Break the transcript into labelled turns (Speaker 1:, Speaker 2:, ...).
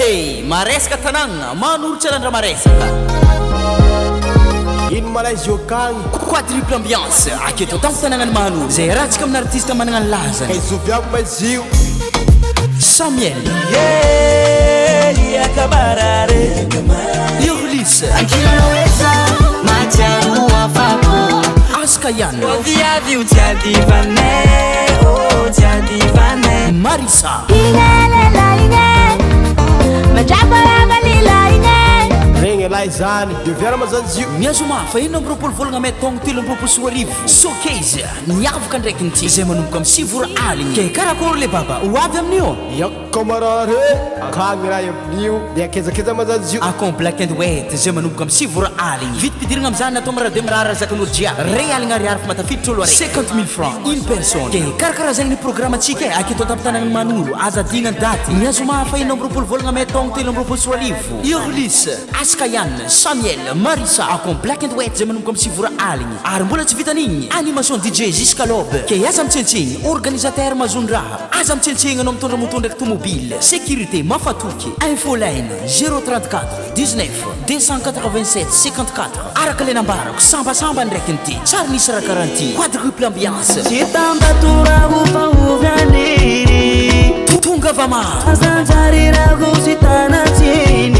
Speaker 1: Hey, maresaka tanàgna manolotra landra maresaka
Speaker 2: ino malay ziokagny
Speaker 1: quadruple ambiance aketo tamiko tanagnany mahanolo zay rahantsika amin'ny artiste managna ny lazany
Speaker 2: kay zoviako mazio
Speaker 1: Samuel
Speaker 3: akabarare
Speaker 1: Yolis
Speaker 3: akiloweza macharu wafapo
Speaker 1: Askayan
Speaker 3: viavi utiadivane utiadivane
Speaker 1: Marisa
Speaker 2: regny lahy zany deviara mazany zio
Speaker 1: miazoma fa ino amby roapolo volagna may taogno telo amby roapolo sy roarivo sokeze niavaka ndraiky nity zay manomboka amin'ny sivora aligny ke karakory le baba hoavy amin'io
Speaker 2: iako camarade akagny raha amin'io de akezakeza mazany zio
Speaker 1: akon black and white zay manomboka amin'ny sivora aligny vity pidiragna amizany natao marade mirahara zakan'olo jiaby re aligna ariary fa matafiditra olo 50 000 francs une personne ke karakaraha zagny ny programme atsika aketo an-tapitanagny manolo azadignany daty miazoma fa ino amby roapolo volagna may taogno telo amby roapolo sy roarivo Yolis Askayan, Samuel, Marisa akon black and white zay manomboka amin'ny sivora aligny ary mbola tsy vitan'igny animation DJ jusqu'à l'aube ke aza mitsentsegny organisateur mazondraha aza mitsentsegny anao mitondra moto ndraiky tomobile sécurité mafatoky infoline 034 19 287 54 araka le nambarako sambasamba ndraiky nity tsary nisy raha karanty quadruple ambiance
Speaker 3: chitambaturako fauvyaniri
Speaker 1: tonga vama
Speaker 3: azanjarirako sitanatsiny